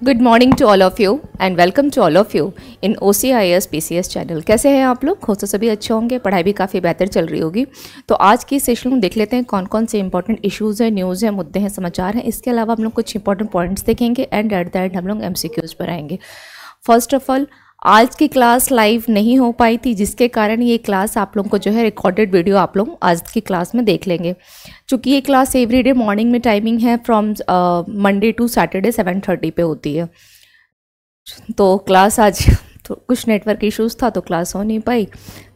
Good morning to all of you and welcome to all of you in OCIS PCS channel. कैसे हैं आप लोग? हो तो सभी अच्छे होंगे, पढ़ाई भी काफ़ी बेहतर चल रही होगी। तो आज की सेशन में देख लेते हैं कौन कौन से इंपॉर्टेंट इश्यूज़ हैं, न्यूज़ हैं, मुद्दे हैं, समाचार हैं। इसके अलावा हम लोग कुछ इंपॉर्टेंट पॉइंट्स देखेंगे एंड एट द एंड हम लोग MCQs पर आएंगे। फर्स्ट ऑफ ऑल, आज की क्लास लाइव नहीं हो पाई थी, जिसके कारण ये क्लास आप लोगों को जो है रिकॉर्डेड वीडियो आप लोग आज की क्लास में देख लेंगे। चूँकि ये क्लास एवरीडे मॉर्निंग में टाइमिंग है फ्रॉम मंडे टू सैटरडे 7:30 पे होती है। तो क्लास आज तो कुछ नेटवर्क इश्यूज़ था तो क्लास हो नहीं पाई।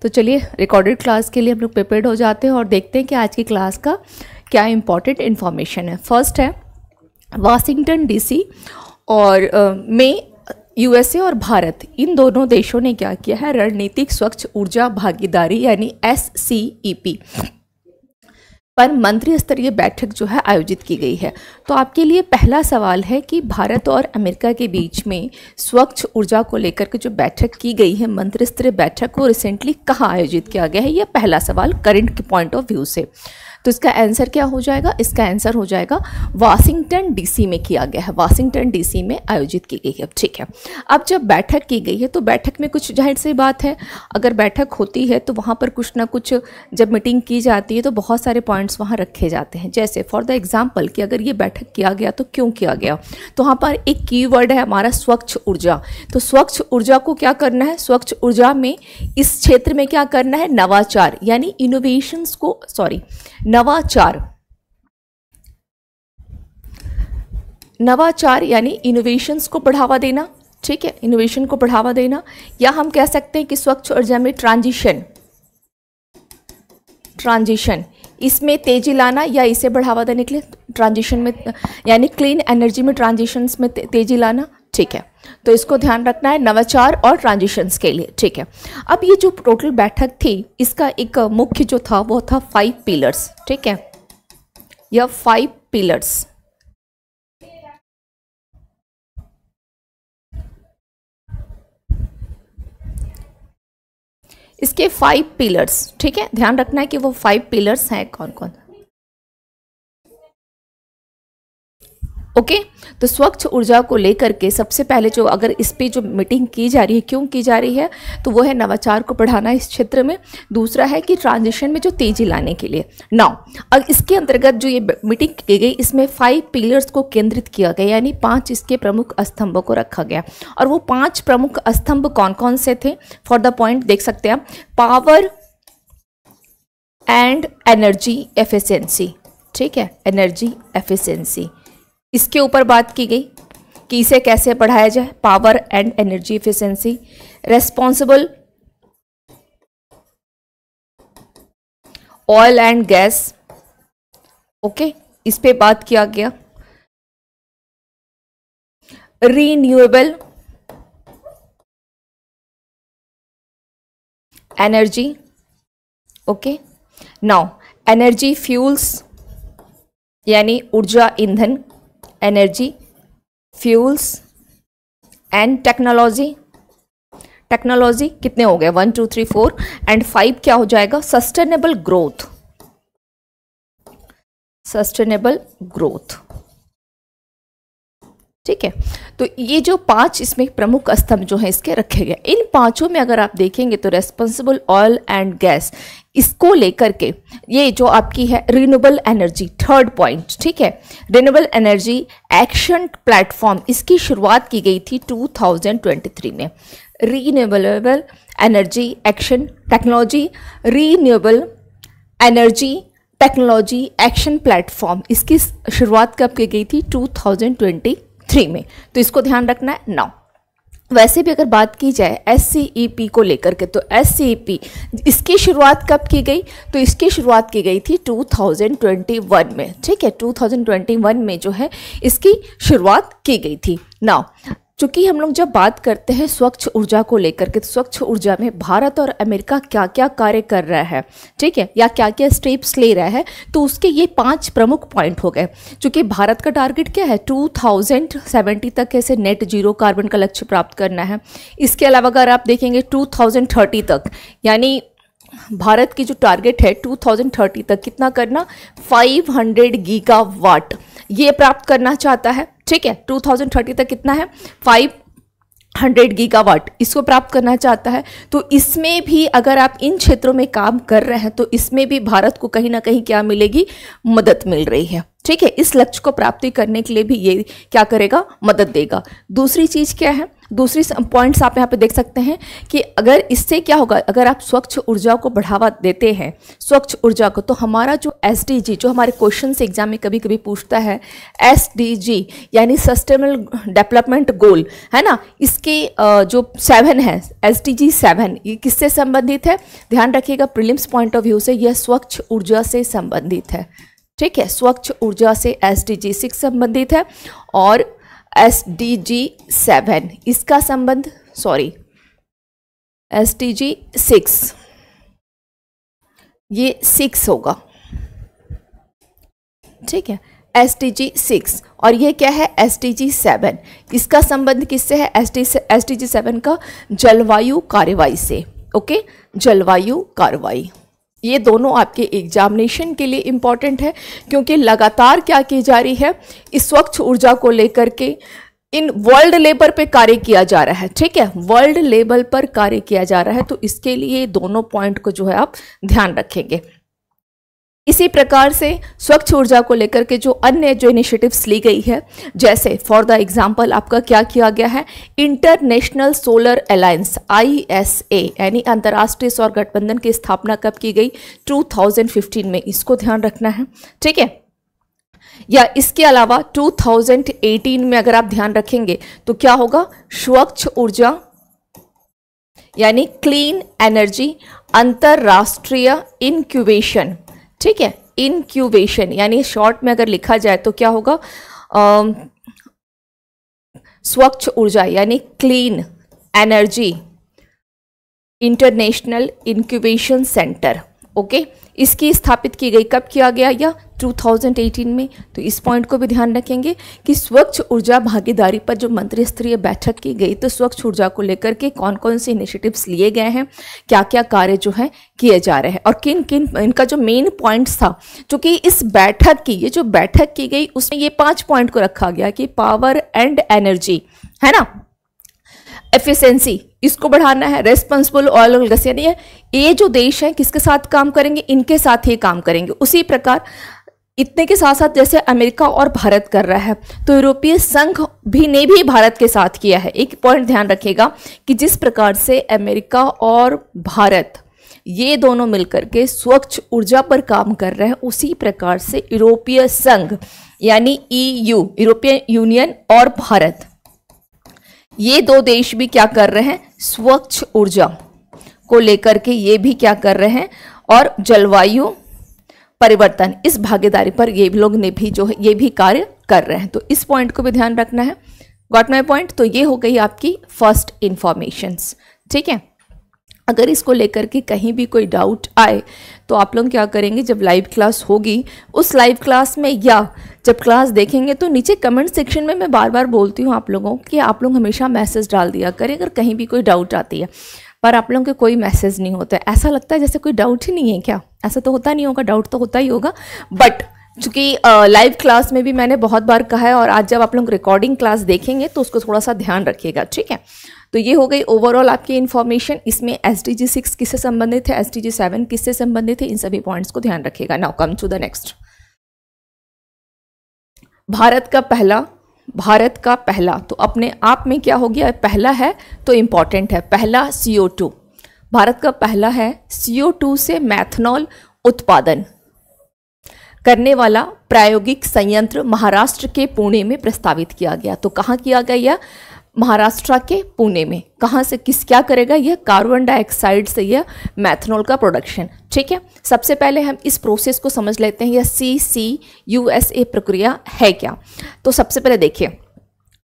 तो चलिए रिकॉर्डेड क्लास के लिए हम लोग प्रिपेयर्ड हो जाते हैं और देखते हैं कि आज की क्लास का क्या इंपॉर्टेंट इन्फॉर्मेशन है। फर्स्ट है वाशिंगटन DC और में USA और भारत, इन दोनों देशों ने क्या किया है, रणनीतिक स्वच्छ ऊर्जा भागीदारी यानी SCEP पर मंत्री स्तरीय बैठक जो है आयोजित की गई है। तो आपके लिए पहला सवाल है कि भारत और अमेरिका के बीच में स्वच्छ ऊर्जा को लेकर के जो बैठक की गई है, मंत्री स्तरीय बैठक, को रिसेंटली कहाँ आयोजित किया गया है? यह पहला सवाल करंट के पॉइंट ऑफ व्यू से। तो इसका आंसर क्या हो जाएगा? इसका आंसर हो जाएगा वाशिंगटन DC में किया गया है, वाशिंगटन DC में आयोजित की गई है। ठीक है, अब जब बैठक की गई है तो बैठक में कुछ जाहिर सी बात है, अगर बैठक होती है तो वहाँ पर कुछ ना कुछ, जब मीटिंग की जाती है तो बहुत सारे पॉइंट्स वहाँ रखे जाते हैं। जैसे फॉर द एग्जाम्पल कि अगर ये बैठक किया गया तो क्यों किया गया, तो वहाँ पर एक कीवर्ड है हमारा स्वच्छ ऊर्जा। तो स्वच्छ ऊर्जा को क्या करना है, स्वच्छ ऊर्जा में इस क्षेत्र में क्या करना है, नवाचार यानी इनोवेशंस को, नवाचार यानी इनोवेशंस को बढ़ावा देना। ठीक है, इनोवेशन को बढ़ावा देना, या हम कह सकते हैं कि स्वच्छ ऊर्जा में ट्रांजिशन इसमें तेजी लाना या इसे बढ़ावा देने के लिए ट्रांजिशन में, यानी क्लीन एनर्जी में ट्रांजिशंस में तेजी लाना। ठीक है, तो इसको ध्यान रखना है नवाचार और ट्रांजिशंस के लिए। ठीक है, अब ये जो टोटल बैठक थी, इसका एक मुख्य जो था वो था 5 पिलर्स। ठीक है, यह 5 पिलर्स, इसके 5 पिलर्स। ठीक है, ध्यान रखना है कि वो 5 पिलर्स हैं कौन कौन। ओके, तो स्वच्छ ऊर्जा को लेकर के सबसे पहले जो, अगर इस पे जो मीटिंग की जा रही है, क्यों की जा रही है, तो वो है नवाचार को बढ़ाना इस क्षेत्र में। दूसरा है कि ट्रांजिशन में जो तेजी लाने के लिए। नाउ अब इसके अंतर्गत जो ये मीटिंग की गई, इसमें 5 पिलर्स को केंद्रित किया गया, यानी 5 इसके प्रमुख स्तंभों को रखा गया। और वो 5 प्रमुख स्तंभ कौन कौन से थे? फॉर द पॉइंट देख सकते हैं, पावर एंड एनर्जी एफिशिएंसी। ठीक है, एनर्जी एफिशिएंसी, इसके ऊपर बात की गई कि इसे कैसे बढ़ाया जाए, power and energy efficiency. Responsible oil and gas, okay, इस पे बात किया गया। Renewable energy, okay. Now energy fuels यानी ऊर्जा ईंधन, energy fuels and technology. Technology कितने हो गए? 1 2 3 4 एंड 5 क्या हो जाएगा? Sustainable growth, sustainable growth. ठीक है, तो ये जो 5 इसमें प्रमुख स्तंभ जो है इसके रखे गए, इन 5 में अगर आप देखेंगे तो रेस्पॉन्सिबल ऑयल एंड गैस, इसको लेकर के ये जो आपकी है रिन्यूएबल एनर्जी, थर्ड पॉइंट। ठीक है, रिन्यूएबल एनर्जी एक्शन प्लेटफॉर्म, इसकी शुरुआत की गई थी 2023 में। Renewable energy action technology, renewable energy technology action platform, इसकी शुरुआत कब की गई थी? 2023 में। तो इसको ध्यान रखना है। नाउ वैसे भी अगर बात की जाए SCEP को लेकर के, तो SCEP इसकी शुरुआत कब की गई? तो इसकी शुरुआत की गई थी 2021 में। ठीक है, 2021 में जो है इसकी शुरुआत की गई थी। नाउ चूँकि हम लोग जब बात करते हैं स्वच्छ ऊर्जा को लेकर के, तो स्वच्छ ऊर्जा में भारत और अमेरिका क्या क्या कार्य कर रहा है, ठीक है, या क्या क्या स्टेप्स ले रहा है, तो उसके ये 5 प्रमुख पॉइंट हो गए। चूँकि भारत का टारगेट क्या है? 2070 तक कैसे नेट जीरो कार्बन का लक्ष्य प्राप्त करना है। इसके अलावा अगर आप देखेंगे 2030 तक, यानी भारत की जो टारगेट है 2030 तक कितना करना, 500 गीगावाट ये प्राप्त करना चाहता है। ठीक है। 2030 तक कितना है, 500 गीगावाट इसको प्राप्त करना चाहता है। तो इसमें भी अगर आप इन क्षेत्रों में काम कर रहे हैं तो इसमें भी भारत को कहीं ना कहीं क्या मिलेगी, मदद मिल रही है, ठीक है। इस लक्ष्य को प्राप्ति करने के लिए भी ये क्या करेगा, मदद देगा। दूसरी चीज क्या है, दूसरी पॉइंट्स आप यहाँ पे देख सकते हैं कि अगर इससे क्या होगा, अगर आप स्वच्छ ऊर्जा को बढ़ावा देते हैं, स्वच्छ ऊर्जा को, तो हमारा जो SDG, जो हमारे क्वेश्चन से एग्जाम में कभी कभी पूछता है, SDG यानी सस्टेनेबल डेवलपमेंट गोल है ना, इसके जो 7 है, SDG 7, ये किससे संबंधित है, ध्यान रखिएगा प्रीलिम्स पॉइंट ऑफ व्यू से यह स्वच्छ ऊर्जा से संबंधित है, ठीक है। स्वच्छ ऊर्जा से SDG 6 संबंधित है और SDG 7 इसका संबंध, सॉरी SDG 6, ये 6 होगा, ठीक है, SDG 6, और ये क्या है, SDG 7, इसका संबंध किससे है, SDG 7 का जलवायु कार्रवाई से, ओके, जलवायु कार्रवाई। ये दोनों आपके एग्जामिनेशन के लिए इम्पॉर्टेंट है क्योंकि लगातार क्या की जा रही है, इस स्वच्छ ऊर्जा को लेकर के इन वर्ल्ड लेवल पे कार्य किया जा रहा है, ठीक है, वर्ल्ड लेवल पर कार्य किया जा रहा है। तो इसके लिए दोनों पॉइंट को जो है आप ध्यान रखेंगे। इसी प्रकार से स्वच्छ ऊर्जा को लेकर के जो अन्य जो इनिशिएटिव्स ली गई है, जैसे फॉर द एग्जांपल आपका क्या किया गया है, इंटरनेशनल सोलर अलायंस ISA यानी अंतर्राष्ट्रीय सौर गठबंधन की स्थापना कब की गई, 2015 में, इसको ध्यान रखना है, ठीक है। या इसके अलावा 2018 में अगर आप ध्यान रखेंगे तो क्या होगा, स्वच्छ ऊर्जा यानी क्लीन एनर्जी अंतरराष्ट्रीय इंक्यूबेशन, ठीक है, इंक्यूबेशन यानी शॉर्ट में अगर लिखा जाए तो क्या होगा, स्वच्छ ऊर्जा यानी clean energy international incubation centre, okay. इसकी स्थापित की गई, कब किया गया, या 2018 में। तो इस पॉइंट को भी ध्यान रखेंगे कि स्वच्छ ऊर्जा भागीदारी पर जो मंत्री स्तरीय बैठक की गई, तो स्वच्छ ऊर्जा को लेकर के कौन कौन से इनिशिएटिव्स लिए गए हैं, क्या क्या कार्य जो है किए जा रहे हैं, और किन किन इनका जो मेन पॉइंट्स था, क्योंकि इस बैठक की, ये जो बैठक की गई उसमें ये 5 पॉइंट को रखा गया कि पावर एंड एनर्जी, है ना, एफिशिएंसी इसको बढ़ाना है, रेस्पॉन्सिबल ऑयल और गैस, यानी ये जो देश है किसके साथ काम करेंगे, इनके साथ ही काम करेंगे। उसी प्रकार इतने के साथ साथ जैसे अमेरिका और भारत कर रहा है, तो यूरोपीय संघ भी ने भी भारत के साथ किया है। एक पॉइंट ध्यान रखिएगा कि जिस प्रकार से अमेरिका और भारत ये दोनों मिलकर के स्वच्छ ऊर्जा पर काम कर रहे हैं, उसी प्रकार से यूरोपीय संघ यानी EU, यूरोपियन यूनियन और भारत, ये दो देश भी क्या कर रहे हैं, स्वच्छ ऊर्जा को लेकर के ये भी क्या कर रहे हैं, और जलवायु परिवर्तन इस भागीदारी पर ये लोग ने भी जो है ये भी कार्य कर रहे हैं। तो इस पॉइंट को भी ध्यान रखना है। Got my point. तो ये हो गई आपकी फर्स्ट इंफॉर्मेशंस, ठीक है। अगर इसको लेकर के कहीं भी कोई डाउट आए तो आप लोग क्या करेंगे, जब लाइव क्लास होगी उस लाइव क्लास में या जब क्लास देखेंगे तो नीचे कमेंट सेक्शन में मैं बार बार बोलती हूँ आप लोगों कि आप लोग हमेशा मैसेज डाल दिया करें अगर कहीं भी कोई डाउट आती है, पर आप लोगों के कोई मैसेज नहीं होता है। ऐसा लगता है जैसे कोई डाउट ही नहीं है क्या, ऐसा तो होता नहीं होगा, डाउट तो होता ही होगा। बट चूँकि लाइव क्लास में भी मैंने बहुत बार कहा है और आज जब आप लोग रिकॉर्डिंग क्लास देखेंगे तो उसको थोड़ा सा ध्यान रखिएगा, ठीक है। तो ये हो गई ओवरऑल आपकी इन्फॉर्मेशन। इसमें SDG 6 किससे संबंधित है, SDG 7 किससे संबंधित है, इन सभी पॉइंट्स को ध्यान रखिएगा। Now come to the next. Bharat का पहला तो अपने आप में क्या हो गया, पहला है तो इंपॉर्टेंट है। पहला CO2, भारत का पहला है CO2 से मैथनॉल उत्पादन करने वाला प्रायोगिक संयंत्र महाराष्ट्र के पुणे में प्रस्तावित किया गया। तो कहाँ किया गया, महाराष्ट्र के पुणे में। कहाँ से क्या करेगा, यह कार्बन डाइऑक्साइड से यह मैथनॉल का प्रोडक्शन, ठीक है। सबसे पहले हम इस प्रोसेस को समझ लेते हैं, यह CCUSA प्रक्रिया है क्या। तो सबसे पहले देखिए,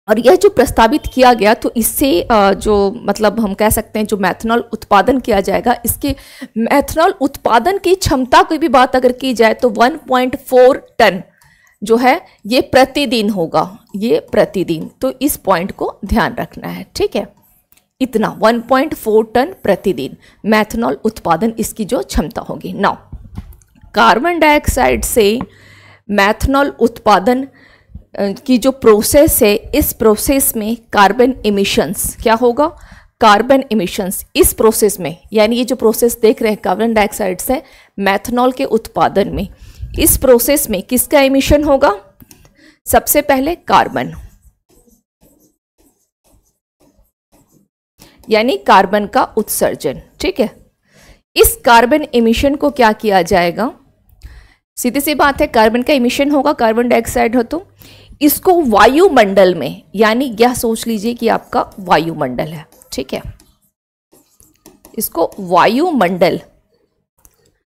और यह जो प्रस्तावित किया गया तो इससे जो मतलब हम कह सकते हैं जो मैथनॉल उत्पादन किया जाएगा, इसके मैथनॉल उत्पादन की क्षमता की भी बात अगर की जाए तो 1.4 टन जो है ये प्रतिदिन होगा, ये प्रतिदिन। तो इस पॉइंट को ध्यान रखना है, ठीक है। इतना 1.4 टन प्रतिदिन मैथनॉल उत्पादन इसकी जो क्षमता होगी। नाउ कार्बन डाइऑक्साइड से मैथनॉल उत्पादन की जो प्रोसेस है, इस प्रोसेस में कार्बन इमिशंस क्या होगा, कार्बन इमिशंस इस प्रोसेस में, यानी ये जो प्रोसेस देख रहे हैं कार्बन डाइऑक्साइड से मेथनॉल के उत्पादन में, इस प्रोसेस में किसका इमिशन होगा, सबसे पहले कार्बन, यानी कार्बन का उत्सर्जन। ठीक है, इस कार्बन इमिशन को क्या किया जाएगा, सीधी सी बात है, कार्बन का इमिशन होगा, कार्बन डाइऑक्साइड हो, तो इसको वायुमंडल में, यानी यह सोच लीजिए कि आपका वायुमंडल है, ठीक है, इसको वायुमंडल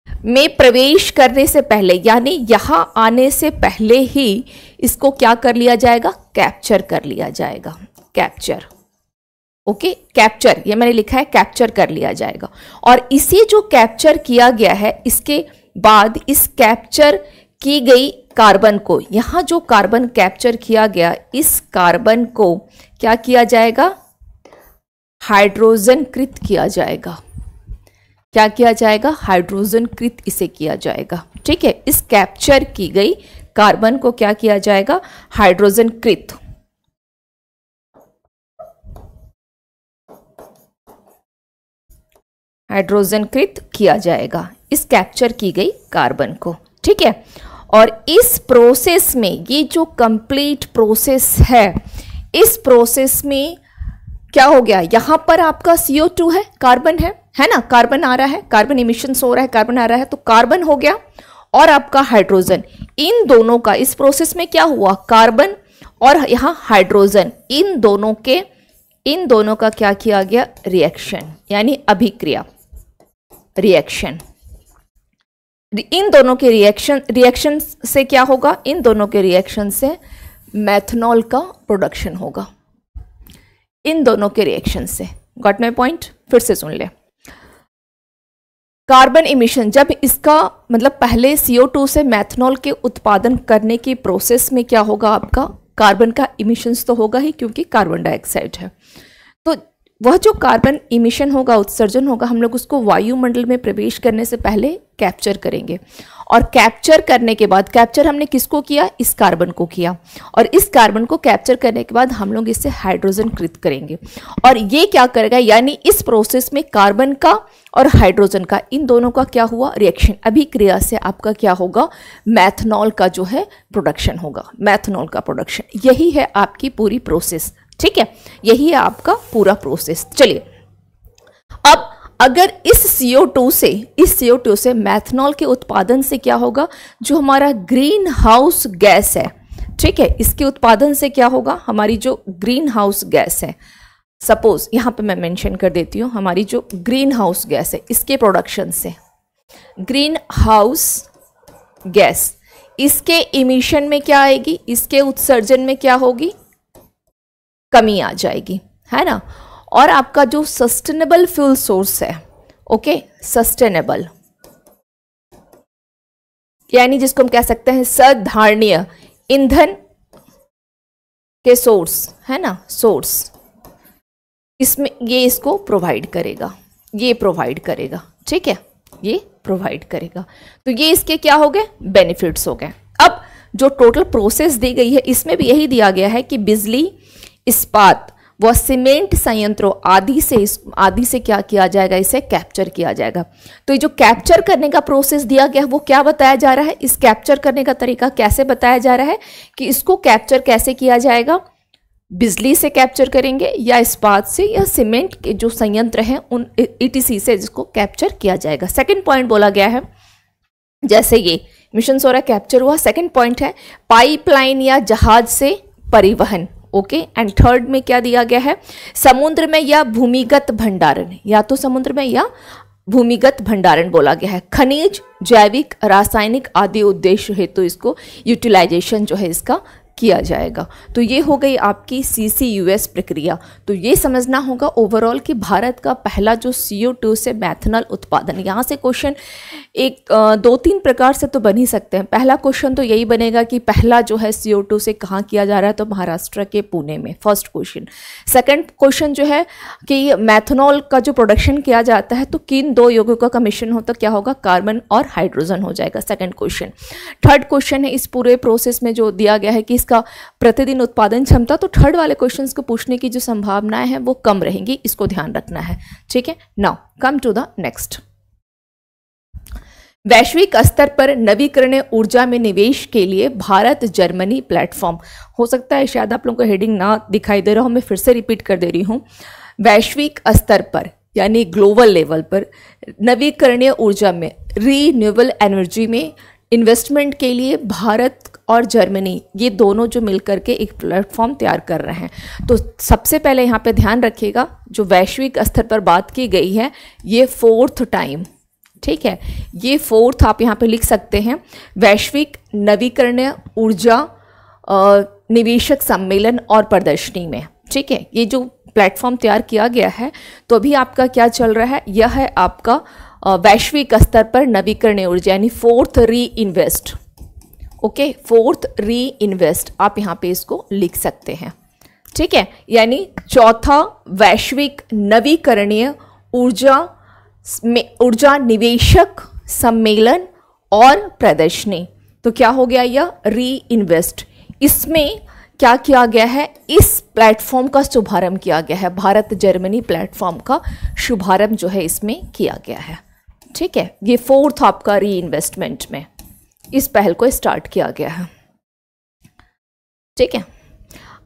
में प्रवेश करने से पहले, यानी यहां आने से पहले ही इसको क्या कर लिया जाएगा, कैप्चर कर लिया जाएगा, कैप्चर, ओके, कैप्चर, ये मैंने लिखा है, कैप्चर कर लिया जाएगा। और इसे जो कैप्चर किया गया है, इसके बाद इस कैप्चर की गई कार्बन को, यहां जो कार्बन कैप्चर किया गया, इस कार्बन को क्या किया जाएगा, हाइड्रोजन कृत किया जाएगा। क्या किया जाएगा, हाइड्रोजन कृत इसे किया जाएगा। ठीक है, इस कैप्चर की गई कार्बन को क्या किया जाएगा, हाइड्रोजन कृत, हाइड्रोजन कृत किया जाएगा इस कैप्चर की गई कार्बन को। ठीक है, और इस प्रोसेस में, ये जो कंप्लीट प्रोसेस है, इस प्रोसेस में क्या हो गया, यहां पर आपका CO2 है, कार्बन है ना, कार्बन आ रहा है, कार्बन इमिशंस हो रहा है, कार्बन आ रहा है, तो कार्बन हो गया और आपका हाइड्रोजन, इन दोनों का इस प्रोसेस में क्या हुआ, कार्बन और यहां हाइड्रोजन, इन दोनों का क्या किया गया, रिएक्शन, यानी अभिक्रिया, रिएक्शन। इन दोनों के रिएक्शन से क्या होगा, इन दोनों के रिएक्शन से मेथनॉल का प्रोडक्शन होगा, इन दोनों के रिएक्शन से। गॉट माय पॉइंट, फिर से सुन ले, कार्बन इमिशन, जब इसका मतलब पहले CO2 से मेथनॉल के उत्पादन करने की प्रोसेस में क्या होगा, आपका कार्बन का इमिशंस तो होगा ही, क्योंकि कार्बन डाइऑक्साइड है, तो वह जो कार्बन इमिशन होगा, उत्सर्जन होगा, हम लोग उसको वायुमंडल में प्रवेश करने से पहले कैप्चर करेंगे। और कैप्चर करने के बाद, कैप्चर हमने किसको किया, इस कार्बन को किया, और इस कार्बन को कैप्चर करने के बाद हम लोग इससे हाइड्रोजन कृत करेंगे, और ये क्या करेगा, यानी इस प्रोसेस में कार्बन का और हाइड्रोजन का, इन दोनों का क्या हुआ, रिएक्शन, अभिक्रिया से आपका क्या होगा, मैथनॉल का जो है प्रोडक्शन होगा, मैथनॉल का प्रोडक्शन। यही है आपकी पूरी प्रोसेस। ठीक है, यही है आपका पूरा प्रोसेस। चलिए, अब अगर इस CO2 से मैथनॉल के उत्पादन से क्या होगा, जो हमारा ग्रीन हाउस गैस है, ठीक है, इसके उत्पादन से क्या होगा, हमारी जो ग्रीन हाउस गैस है, सपोज यहां पे मैं मेंशन कर देती हूं, हमारी जो ग्रीन हाउस गैस है, इसके प्रोडक्शन से, ग्रीन हाउस गैस, इसके इमिशन में क्या आएगी, इसके उत्सर्जन में क्या होगी, कमी आ जाएगी, है ना। और आपका जो सस्टेनेबल फ्यूल सोर्स है, ओके, सस्टेनेबल यानी जिसको हम कह सकते हैं सधारणीय ईंधन के सोर्स, है ना, सोर्स, इसमें ये इसको प्रोवाइड करेगा, ये प्रोवाइड करेगा। ठीक है, ये प्रोवाइड करेगा, तो ये इसके क्या हो गए, बेनिफिट्स हो गए। अब जो टोटल प्रोसेस दी गई है, इसमें भी यही दिया गया है कि बिजली, इस्पात व सीमेंट संयंत्रों आदि से क्या किया जाएगा, इसे कैप्चर किया जाएगा। तो ये जो कैप्चर करने का प्रोसेस दिया गया है, वो क्या बताया जा रहा है, इस कैप्चर करने का तरीका कैसे बताया जा रहा है, कि इसको कैप्चर कैसे किया जाएगा, बिजली से कैप्चर करेंगे, या इस्पात से, या सीमेंट के जो संयंत्र हैं उन ETC से जिसको कैप्चर किया जाएगा। सेकंड पॉइंट बोला गया है, जैसे ये मिशन हो रहा है, कैप्चर हुआ। सेकंड पॉइंट है पाइपलाइन या जहाज से परिवहन, ओके। एंड थर्ड में क्या दिया गया है, समुद्र में या भूमिगत भंडारण, या तो समुद्र में या भूमिगत भंडारण बोला गया है। खनिज, जैविक, रासायनिक आदि उद्देश्य हेतु इसको यूटिलाइजेशन जो है इसका किया जाएगा। तो ये हो गई आपकी CCUS प्रक्रिया। तो ये समझना होगा ओवरऑल कि भारत का पहला जो CO2 से मैथनॉल उत्पादन, यहाँ से क्वेश्चन एक 2-3 प्रकार से तो बन ही सकते हैं। पहला क्वेश्चन तो यही बनेगा कि पहला जो है CO2 से कहाँ किया जा रहा है, तो महाराष्ट्र के पुणे में, फर्स्ट क्वेश्चन। सेकंड क्वेश्चन जो है कि मैथनॉल का जो प्रोडक्शन किया जाता है तो किन 2 यौगिकों का मिश्रण होता, क्या होगा, कार्बन और हाइड्रोजन हो जाएगा, सेकंड क्वेश्चन। थर्ड क्वेश्चन है इस पूरे प्रोसेस में जो दिया गया है कि इस इसका प्रतिदिन उत्पादन क्षमता, तो थर्ड वाले क्वेश्चंस को पूछने की जो संभावनाएं हैं वो कम रहेंगी, इसको ध्यान रखना है। ठीक है, now come to the next. वैश्विक स्तर पर नवीकरणीय ऊर्जा में निवेश के लिए भारत जर्मनी प्लेटफॉर्म। हो सकता है शायद आप लोगों को हेडिंग ना दिखाई दे रहा हो, मैं फिर से रिपीट कर दे रही हूँ। वैश्विक स्तर पर यानी ग्लोबल लेवल पर नवीकरणीय ऊर्जा में, रीन्यूएबल एनर्जी में इन्वेस्टमेंट के लिए भारत और जर्मनी ये दोनों जो मिलकर के एक प्लेटफॉर्म तैयार कर रहे हैं। तो सबसे पहले यहाँ पे ध्यान रखिएगा, जो वैश्विक स्तर पर बात की गई है ये 4th टाइम, ठीक है, ये 4th आप यहाँ पे लिख सकते हैं, वैश्विक नवीकरणीय ऊर्जा निवेशक सम्मेलन और प्रदर्शनी में। ठीक है, ये जो प्लेटफॉर्म तैयार किया गया है, तो अभी आपका क्या चल रहा है, यह है आपका वैश्विक स्तर पर नवीकरणीय ऊर्जा यानी 4th री इन्वेस्ट। ओके, 4th री इन्वेस्ट आप यहाँ पे इसको लिख सकते हैं। ठीक है, यानी चौथा वैश्विक नवीकरणीय ऊर्जा निवेशक सम्मेलन और प्रदर्शनी। तो क्या हो गया, यह री इन्वेस्ट, इसमें क्या किया गया है, इस प्लेटफॉर्म का शुभारंभ किया गया है, भारत जर्मनी प्लेटफॉर्म का शुभारंभ जो है इसमें किया गया है। ठीक है, ये 4th आपका री इन्वेस्टमेंट में इस पहल को स्टार्ट किया गया है। ठीक है,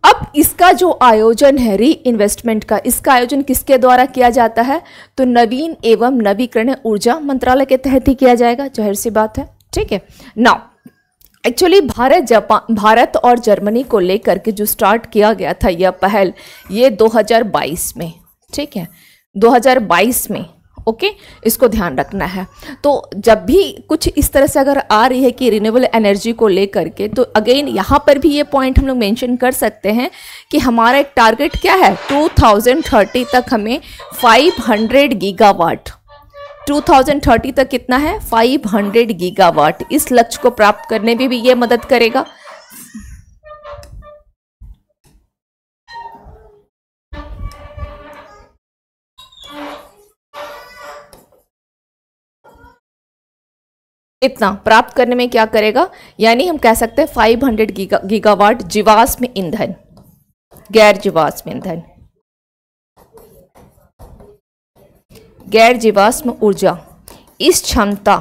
अब इसका जो आयोजन है री इन्वेस्टमेंट का, इसका आयोजन किसके द्वारा किया जाता है, तो नवीन एवं नवीकरणीय ऊर्जा मंत्रालय के तहत ही किया जाएगा, जाहिर सी बात है। ठीक है, नाउ एक्चुअली भारत और जर्मनी को लेकर के जो स्टार्ट किया गया था यह पहल, ये 2022 में, ठीक है, 2022 में। ओके, इसको ध्यान रखना है। तो जब भी कुछ इस तरह से अगर आ रही है कि रिन्यूएबल एनर्जी को लेकर के, तो अगेन यहाँ पर भी ये पॉइंट हम लोग मेंशन कर सकते हैं कि हमारा एक टारगेट क्या है, 2030 तक हमें 500 गीगावाट, 2030 तक कितना है, 500 गीगावाट। इस लक्ष्य को प्राप्त करने में भी ये मदद करेगा। इतना प्राप्त करने में क्या करेगा, यानी हम कह सकते हैं 500 गीगावाट जीवाश्म ईंधन, गैर जीवाश्म ईंधन, गैर जीवाश्म ऊर्जा, इस क्षमता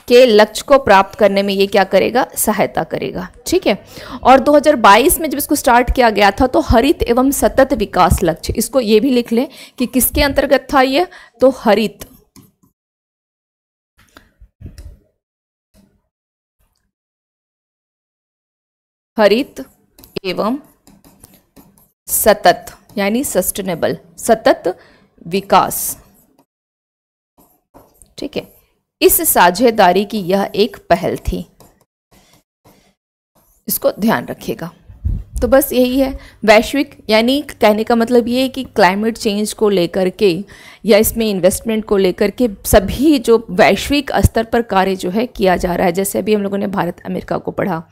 के लक्ष्य को प्राप्त करने में ये क्या करेगा, सहायता करेगा। ठीक है, और 2022 में जब इसको स्टार्ट किया गया था तो हरित एवं सतत विकास लक्ष्य, इसको ये भी लिख लें कि किसके अंतर्गत था ये, तो हरित एवं सतत यानी सस्टेनेबल, सतत विकास। ठीक है, इस साझेदारी की यह एक पहल थी, इसको ध्यान रखिएगा। तो बस यही है, वैश्विक यानी कहने का मतलब ये है कि क्लाइमेट चेंज को लेकर के या इसमें इन्वेस्टमेंट को लेकर के सभी जो वैश्विक स्तर पर कार्य जो है किया जा रहा है। जैसे अभी हम लोगों ने भारत अमेरिका को पढ़ा,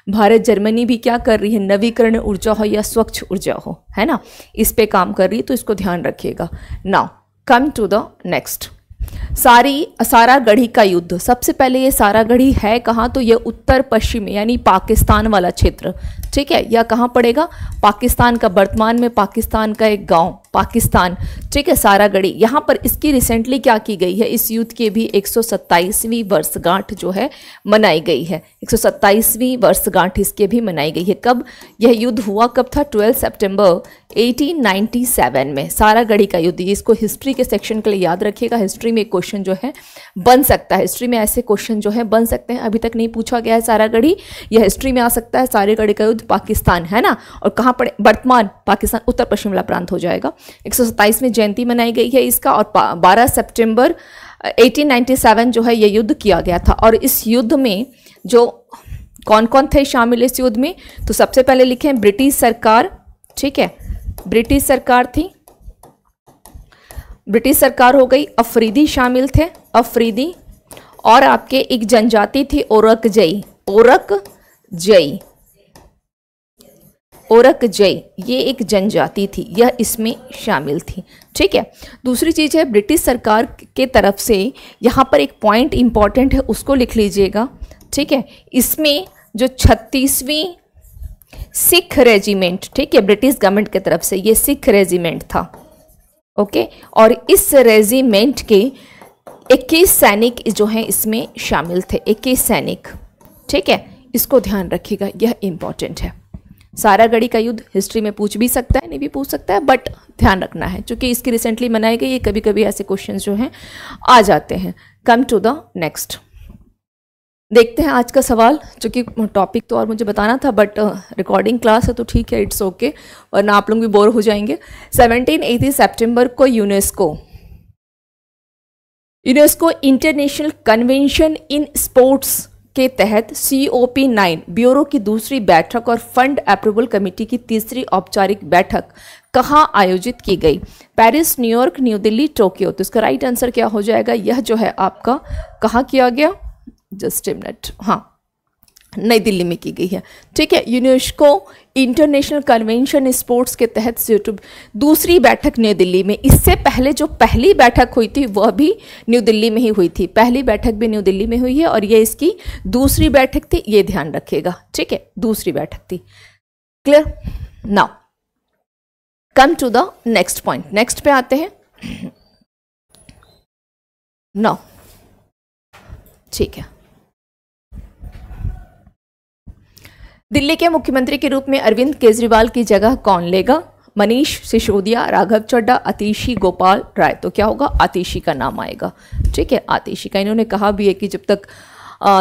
भारत जर्मनी भी क्या कर रही है, नवीकरणीय ऊर्जा हो या स्वच्छ ऊर्जा हो, है ना, इस पे काम कर रही है, तो इसको ध्यान रखिएगा। Now come to the next, Saragarhi का युद्ध। सबसे पहले ये सारागढ़ी है कहाँ, तो ये उत्तर पश्चिम यानी पाकिस्तान वाला क्षेत्र। ठीक है, यह कहाँ पड़ेगा, पाकिस्तान का, वर्तमान में पाकिस्तान का एक गांव पाकिस्तान। ठीक है, सारागढ़ी, यहाँ पर इसकी रिसेंटली क्या की गई है, इस युद्ध की भी 127वीं वर्षगांठ जो है मनाई गई है, 127वीं वर्षगांठ इसके भी मनाई गई है। कब यह युद्ध हुआ, कब था, 12 सितंबर 1897 में सारागढ़ी का युद्ध। इसको हिस्ट्री के सेक्शन के लिए याद रखिएगा, हिस्ट्री में क्वेश्चन जो है बन सकता है, हिस्ट्री में ऐसे क्वेश्चन जो है बन सकते हैं। अभी तक नहीं पूछा गया है सारागढ़ी, यह हिस्ट्री में आ सकता है। सारागढ़ी का युद्ध पाकिस्तान, है ना, और कहाँ पड़े, वर्तमान पाकिस्तान, उत्तर पश्चिम वाला प्रांत हो जाएगा। 127 जयंती मनाई गई है इसका, और 12 सितंबर 1897 जो है ये युद्ध किया गया था। और इस युद्ध में जो कौन कौन थे शामिल इस युद्ध में, तो सबसे पहले लिखे ब्रिटिश सरकार। ठीक है, ब्रिटिश सरकार थी, ब्रिटिश सरकार हो गई, अफरीदी शामिल थे, अफरीदी, और आपके एक जनजाति थी ओरकजई, ओरकजई, ओरकजई, ये एक जनजाति थी, यह इसमें शामिल थी। ठीक है, दूसरी चीज़ है ब्रिटिश सरकार के तरफ से यहाँ पर एक पॉइंट इंपॉर्टेंट है, उसको लिख लीजिएगा। ठीक है, इसमें जो 36वीं सिख रेजिमेंट, ठीक है, ब्रिटिश गवर्नमेंट की तरफ से ये सिख रेजिमेंट था, ओके, और इस रेजिमेंट के 21 सैनिक जो हैं इसमें शामिल थे, 21 सैनिक, ठीक है, इसको ध्यान रखिएगा, यह इंपॉर्टेंट है। सारागढ़ी का युद्ध हिस्ट्री में पूछ भी सकता है, नहीं भी पूछ सकता है, बट ध्यान रखना है क्योंकि इसकी रिसेंटली मनाई गई, ये कभी कभी ऐसे क्वेश्चंस जो हैं आ जाते हैं। कम टू द नेक्स्ट, देखते हैं आज का सवाल, जो कि टॉपिक तो और मुझे बताना था बट रिकॉर्डिंग क्लास है तो ठीक है, इट्स ओके, वरना आप लोग भी बोर हो जाएंगे। 17 सितंबर को UNESCO international convention in sports के तहत COP9 ब्यूरो की दूसरी बैठक और फंड अप्रूवल कमेटी की तीसरी औपचारिक बैठक कहाँ आयोजित की गई? Paris, New York, new Delhi, Tokyo. तो इसका राइट आंसर क्या हो जाएगा? यह जो है आपका कहाँ किया गया, जस्ट ए मिनट, हाँ, नई दिल्ली में की गई है, ठीक है। यूनेस्को इंटरनेशनल कन्वेंशन स्पोर्ट्स के तहत दूसरी बैठक न्यू दिल्ली में, इससे पहले जो पहली बैठक हुई थी वह भी न्यू दिल्ली में ही हुई थी, पहली बैठक भी न्यू दिल्ली में हुई है और ये इसकी दूसरी बैठक थी, ये ध्यान रखिएगा, ठीक है, दूसरी बैठक थी। Clear? Now come to the next point, next पे आते हैं। नाउ ठीक है, दिल्ली के मुख्यमंत्री के रूप में अरविंद केजरीवाल की जगह कौन लेगा? मनीष सिसोदिया, राघव चड्ढा, आतिशी गोपाल राय। तो क्या होगा? आतिशी का नाम आएगा, ठीक है, आतिशी का। इन्होंने कहा भी है कि जब तक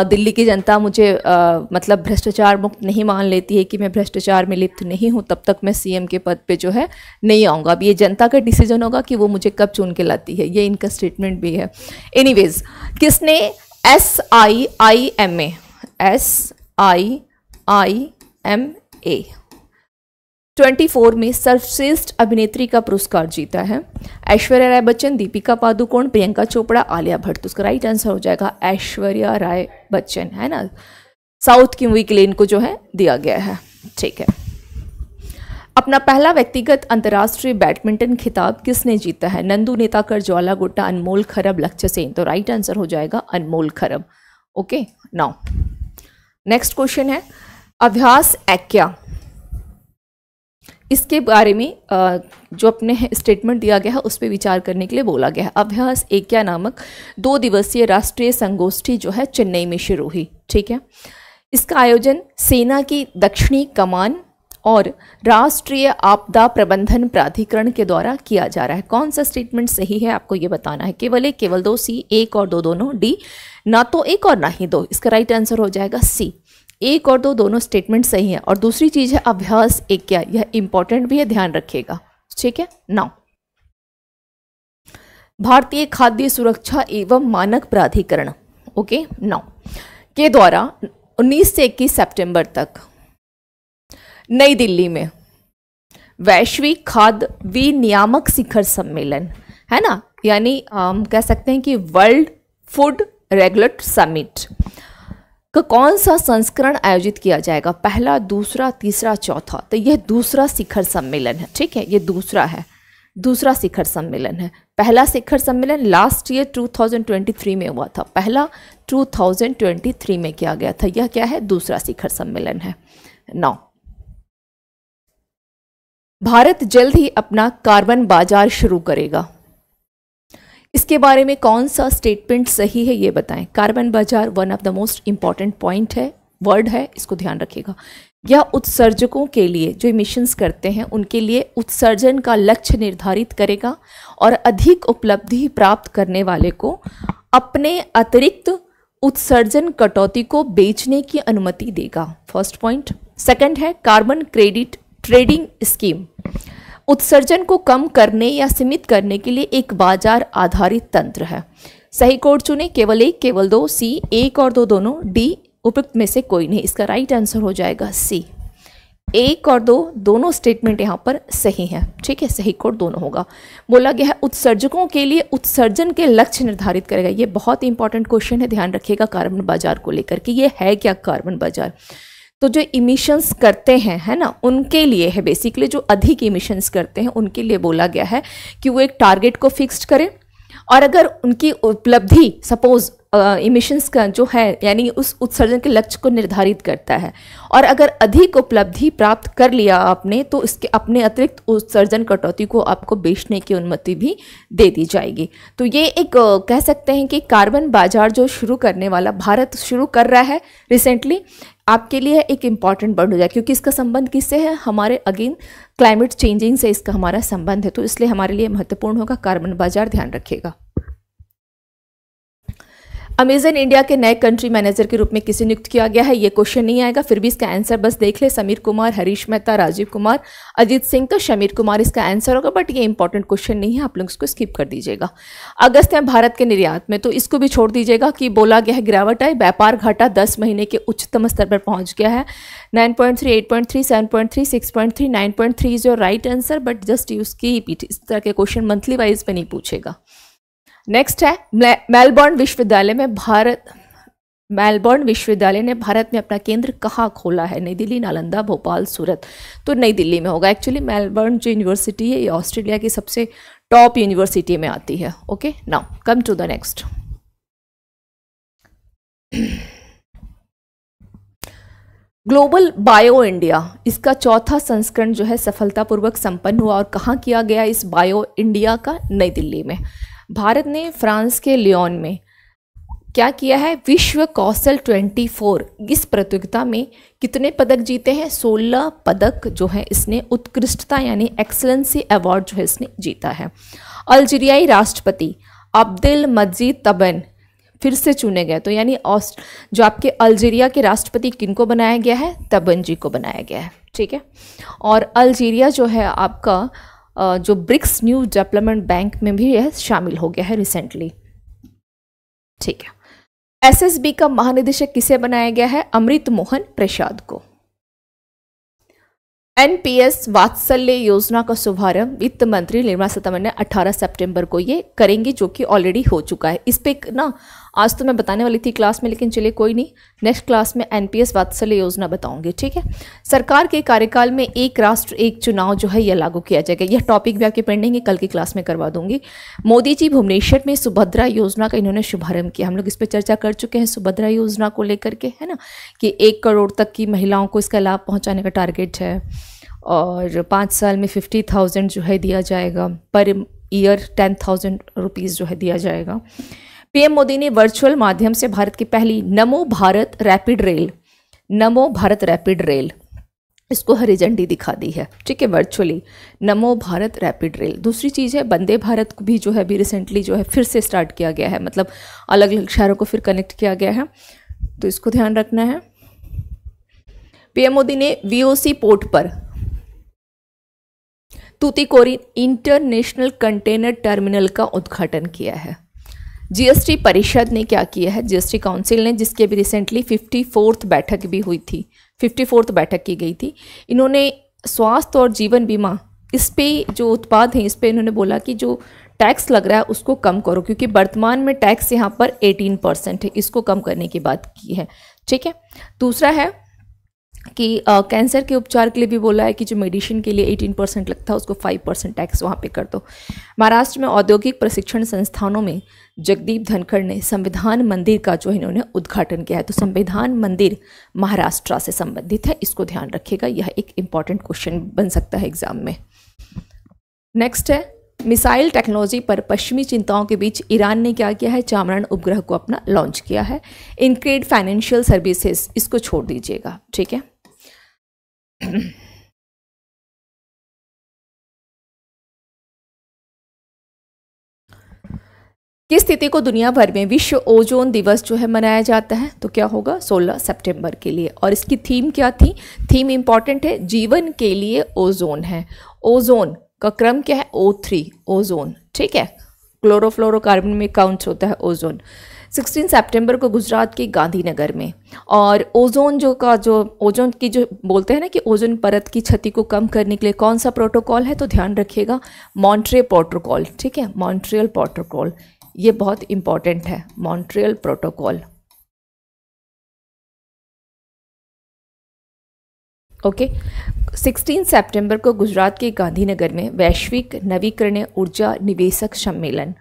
दिल्ली की जनता मुझे मतलब भ्रष्टाचार मुक्त नहीं मान लेती है कि मैं भ्रष्टाचार में लिप्त नहीं हूँ, तब तक मैं CM के पद पे जो है नहीं आऊँगा। अब ये जनता का डिसीजन होगा कि वो मुझे कब चुन के लाती है, ये इनका स्टेटमेंट भी है। एनीवेज, किसने SIIMA 24 में सर्वश्रेष्ठ अभिनेत्री का पुरस्कार जीता है? ऐश्वर्या राय बच्चन, दीपिका पादुकोण, प्रियंका चोपड़ा, आलिया भट्ट। तो उसका राइट आंसर हो जाएगा ऐश्वर्या राय बच्चन, है ना, साउथ की मूवी के लिए इनको जो है दिया गया है, ठीक है। अपना पहला व्यक्तिगत अंतर्राष्ट्रीय बैडमिंटन खिताब किसने जीता है? नंदू, नेताकर, ज्वाला गुट्टा, अनमोल खरब, लक्ष्य सेन। तो राइट आंसर हो जाएगा अनमोल खरब, ओके। नाउ नेक्स्ट क्वेश्चन है अभ्यास एक्या, इसके बारे में जो अपने स्टेटमेंट दिया गया है उस पर विचार करने के लिए बोला गया है। अभ्यास एक्या नामक 2 दिवसीय राष्ट्रीय संगोष्ठी जो है चेन्नई में शुरू हुई, ठीक है। इसका आयोजन सेना की दक्षिणी कमान और राष्ट्रीय आपदा प्रबंधन प्राधिकरण के द्वारा किया जा रहा है। कौन सा स्टेटमेंट सही है आपको ये बताना है। केवल एक, केवल दो, सी, एक और दो दोनों, डी ना तो एक और ना ही दो। इसका राइट आंसर हो जाएगा सी, एक और दो दोनों स्टेटमेंट सही है। और दूसरी चीज है अभ्यास एक क्या, यह इंपॉर्टेंट भी है, ध्यान रखिएगा, ठीक है। नाउ भारतीय खाद्य सुरक्षा एवं मानक प्राधिकरण, ओके, नाउ के द्वारा 19 से 21 सितंबर तक नई दिल्ली में वैश्विक खाद्य विनियामक शिखर सम्मेलन, है ना, यानी हम कह सकते हैं कि वर्ल्ड फूड रेगुलेटरी समिट का कौन सा संस्करण आयोजित किया जाएगा? पहला, दूसरा, तीसरा, चौथा। तो यह दूसरा शिखर सम्मेलन है, ठीक है, ये दूसरा है, दूसरा शिखर सम्मेलन है। पहला शिखर सम्मेलन लास्ट ईयर 2023 में हुआ था, पहला 2023 में किया गया था। यह क्या है? दूसरा शिखर सम्मेलन है। नौ, भारत जल्द ही अपना कार्बन बाजार शुरू करेगा, इसके बारे में कौन सा स्टेटमेंट सही है ये बताएं। कार्बन बाजार one of the most important point है, वर्ड है, इसको ध्यान रखिएगा। यह उत्सर्जकों के लिए, जो इमिशंस करते हैं उनके लिए उत्सर्जन का लक्ष्य निर्धारित करेगा और अधिक उपलब्धि प्राप्त करने वाले को अपने अतिरिक्त उत्सर्जन कटौती को बेचने की अनुमति देगा। First point. सेकंड है कार्बन क्रेडिट ट्रेडिंग स्कीम, उत्सर्जन को कम करने या सीमित करने के लिए एक बाजार आधारित तंत्र है। सही कोड चुने, केवल एक, केवल दो, सी, एक और दो दोनों, डी उपयुक्त में से कोई नहीं। इसका राइट आंसर हो जाएगा सी, एक और दो दोनों स्टेटमेंट यहाँ पर सही है, ठीक है, सही कोड दोनों होगा। बोला गया है उत्सर्जकों के लिए उत्सर्जन के लक्ष्य निर्धारित करेगा। ये बहुत इंपॉर्टेंट क्वेश्चन है, ध्यान रखिएगा कार्बन बाजार को लेकर के। ये है क्या कार्बन बाजार? तो जो इमिशंस करते हैं, है ना, उनके लिए है बेसिकली, जो अधिक इमिशंस करते हैं उनके लिए बोला गया है कि वो एक टारगेट को फिक्स्ड करें और अगर उनकी उपलब्धि सपोज इमिशंस का जो है यानी उस उत्सर्जन के लक्ष्य को निर्धारित करता है, और अगर अधिक उपलब्धि प्राप्त कर लिया आपने तो इसके अपने अतिरिक्त उत्सर्जन कटौती को आपको बेचने की अनुमति भी दे दी जाएगी। तो ये एक कह सकते हैं कि कार्बन बाजार जो शुरू करने वाला भारत शुरू कर रहा है रिसेंटली, आपके लिए एक इम्पॉर्टेंट वर्ड हो जाए, क्योंकि इसका संबंध किससे है, हमारे अगेन क्लाइमेट चेंजिंग से इसका हमारा संबंध है, तो इसलिए हमारे लिए महत्वपूर्ण होगा कार्बन बाजार, ध्यान रखिएगा। अमेजन इंडिया के नए कंट्री मैनेजर के रूप में किसे नियुक्त किया गया है, ये क्वेश्चन नहीं आएगा, फिर भी इसका आंसर बस देख ले, समीर कुमार, हरीश मेहता, राजीव कुमार, अजीत सिंह। तो समीर कुमार इसका आंसर होगा, बट ये इंपॉर्टेंट क्वेश्चन नहीं है, आप लोग इसको स्किप कर दीजिएगा। अगस्त में भारत के निर्यात में, तो इसको भी छोड़ दीजिएगा कि बोला गया है गिरावट है, व्यापार घाटा 10 महीने के उच्चतम स्तर पर पहुंच गया है, 9.3, 8.3, 7.3, 6.3, 9.3 is your right answer, but just उसकी इस तरह के क्वेश्चन मंथली वाइज पे नहीं पूछेगा। नेक्स्ट है मेलबोर्न विश्वविद्यालय ने भारत में अपना केंद्र कहाँ खोला है, नई दिल्ली, नालंदा, भोपाल, सूरत। तो नई दिल्ली में होगा। एक्चुअली मेलबोर्न जो यूनिवर्सिटी है ये ऑस्ट्रेलिया की सबसे टॉप यूनिवर्सिटी में आती है। Okay, now come to the next. Global bio India, इसका चौथा संस्करण जो है सफलतापूर्वक संपन्न हुआ, और कहाँ किया गया इस बायो इंडिया का, नई दिल्ली में। भारत ने फ्रांस के लियोन में क्या किया है, विश्व कौशल 24 इस प्रतियोगिता में कितने पदक जीते हैं, 16 पदक जो है इसने उत्कृष्टता यानी एक्सलेंसी अवार्ड जो है इसने जीता है। अल्जीरियाई राष्ट्रपति अब्देल मजीद तबन फिर से चुने गए, तो यानी जो आपके अल्जीरिया के राष्ट्रपति किनको बनाया गया है, तबन जी को बनाया गया है, ठीक है। और अल्जीरिया जो है आपका जो ब्रिक्स न्यू डेवलपमेंट बैंक में भी यह शामिल हो गया है रिसेंटली, ठीक है। एसएसबी का महानिदेशक किसे बनाया गया है, अमृत मोहन प्रसाद को। एनपीएस वात्सल्य योजना का शुभारंभ वित्त मंत्री निर्मला सीतारमण ने 18 सितंबर को ये करेंगी, जो कि ऑलरेडी हो चुका है। इस पे ना आज तो मैं बताने वाली थी क्लास में, लेकिन चलिए कोई नहीं, नेक्स्ट क्लास में एनपीएस वात्सल्य योजना बताऊंगी, ठीक है। सरकार के कार्यकाल में एक राष्ट्र एक चुनाव जो है यह लागू किया जाएगा। यह टॉपिक भी आपके पेंडिंग है, कल की क्लास में करवा दूंगी। मोदी जी भुवनेश्वर में सुभद्रा योजना का इन्होंने शुभारंभ किया। हम लोग इस पर चर्चा कर चुके हैं सुभद्रा योजना को लेकर के, है ना, कि 1 करोड़ तक की महिलाओं को इसका लाभ पहुँचाने का टारगेट है, और 5 साल में 50,000 जो है दिया जाएगा, पर ईयर 10,000 रुपीज़ जो है दिया जाएगा। पीएम मोदी ने वर्चुअल माध्यम से भारत की पहली नमो भारत रैपिड रेल इसको हरी झंडी दिखा दी है, ठीक है, वर्चुअली नमो भारत रैपिड रेल। दूसरी चीज़ है वंदे भारत को भी जो है अभी रिसेंटली जो है फिर से स्टार्ट किया गया है, मतलब अलग अलग शहरों को फिर कनेक्ट किया गया है, तो इसको ध्यान रखना है। पीएम मोदी ने वीओसी पोर्ट पर तूतीकोरिन इंटरनेशनल कंटेनर टर्मिनल का उद्घाटन किया है। जीएसटी परिषद ने क्या किया है, जीएसटी काउंसिल ने, जिसकी अभी रिसेंटली 54th बैठक भी हुई थी, 54th बैठक की गई थी। इन्होंने स्वास्थ्य और जीवन बीमा इस पे जो उत्पाद हैं इस पे इन्होंने बोला कि जो टैक्स लग रहा है उसको कम करो, क्योंकि वर्तमान में टैक्स यहाँ पर 18% है, इसको कम करने की बात की है, ठीक है। दूसरा है कि कैंसर के उपचार के लिए भी बोला है कि जो मेडिसिन के लिए 18% लगता है उसको 5% टैक्स वहाँ पे कर दो। महाराष्ट्र में औद्योगिक प्रशिक्षण संस्थानों में जगदीप धनखड़ ने संविधान मंदिर का जो इन्होंने उद्घाटन किया है। तो संविधान मंदिर महाराष्ट्र से संबंधित है, इसको ध्यान रखिएगा, यह एक इम्पॉर्टेंट क्वेश्चन बन सकता है एग्जाम में। नेक्स्ट है मिसाइल टेक्नोलॉजी पर पश्चिमी चिंताओं के बीच ईरान ने क्या किया है, चांद्रयान उपग्रह को अपना लॉन्च किया है। इनक्रेड फाइनेंशियल सर्विसेज इसको छोड़ दीजिएगा, ठीक है। किस स्थिति को दुनिया भर में विश्व ओजोन दिवस जो है मनाया जाता है, तो क्या होगा 16 सितंबर के लिए। और इसकी थीम क्या थी, थीम इंपॉर्टेंट है, जीवन के लिए ओजोन है। ओजोन का क्रम क्या है, O3 ओजोन, ठीक है, क्लोरोफ्लोरोकार्बन में काउंट होता है ओजोन। 16 सितंबर को गुजरात के गांधीनगर में। और ओजोन ओजोन की जो बोलते हैं ना कि ओजोन परत की क्षति को कम करने के लिए कौन सा प्रोटोकॉल है, तो ध्यान रखिएगा मॉन्ट्रियल प्रोटोकॉल, ठीक है, मॉन्ट्रियल प्रोटोकॉल, ये बहुत इंपॉर्टेंट है, मॉन्ट्रियल प्रोटोकॉल। ओके 16 सितंबर को गुजरात के गांधीनगर में वैश्विक नवीकरणीय ऊर्जा निवेशक सम्मेलन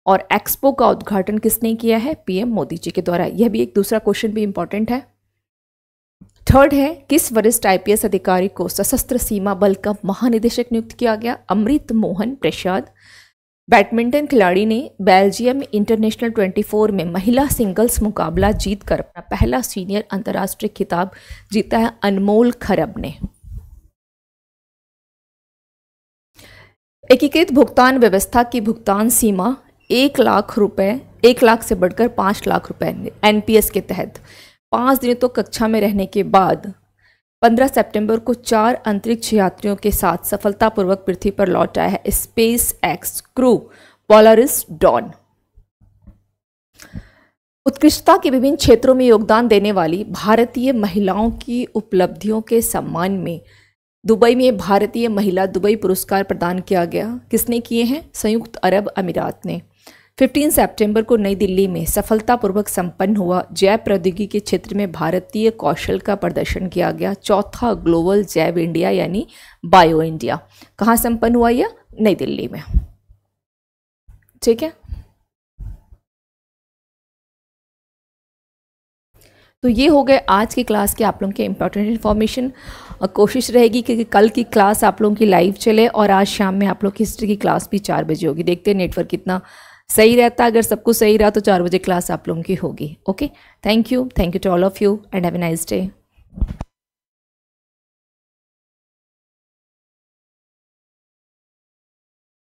और एक्सपो का उद्घाटन किसने किया है? पीएम मोदी जी के द्वारा। यह भी एक दूसरा क्वेश्चन भी इंपॉर्टेंट है। थर्ड है, किस वरिष्ठ आईपीएस अधिकारी को सशस्त्र सीमा बल का महानिदेशक नियुक्त किया गया? अमृत मोहन प्रसाद। बैडमिंटन खिलाड़ी ने बेल्जियम इंटरनेशनल 24 में महिला सिंगल्स मुकाबला जीतकर अपना पहला सीनियर अंतर्राष्ट्रीय खिताब जीता है, अनमोल खरब ने। एकीकृत भुगतान व्यवस्था की भुगतान सीमा 1 लाख रुपए, 1 लाख से बढ़कर 5 लाख रुपए एनपीएस के तहत 5 दिनों तो कक्षा में रहने के बाद 15 सितंबर को 4 अंतरिक्ष यात्रियों के साथ सफलतापूर्वक पृथ्वी पर लौट आया है space x crew Polaris Dawn. उत्कृष्टता के विभिन्न क्षेत्रों में योगदान देने वाली भारतीय महिलाओं की उपलब्धियों के सम्मान में दुबई में भारतीय महिला दुबई पुरस्कार प्रदान किया गया। किसने किए हैं? संयुक्त अरब अमीरात ने। 15 सितंबर को नई दिल्ली में सफलतापूर्वक संपन्न हुआ जैव प्रौद्योगिकी के क्षेत्र में भारतीय कौशल का प्रदर्शन किया गया। चौथा ग्लोबल जैव इंडिया यानी बायो इंडिया कहाँ संपन्न हुआ? यह नई दिल्ली में। ठीक है, तो ये हो गए आज की क्लास के आप लोगों के इंपॉर्टेंट इन्फॉर्मेशन। और कोशिश रहेगी कि कल की क्लास आप लोगों की लाइव चले और आज शाम में आप लोग की हिस्ट्री की क्लास भी 4 बजे होगी। देखते हैं नेटवर्क कितना सही रहता है। अगर सब कुछ सही रहा तो 4 बजे क्लास आप लोगों की होगी। Okay, thank you to all of you and have a nice day.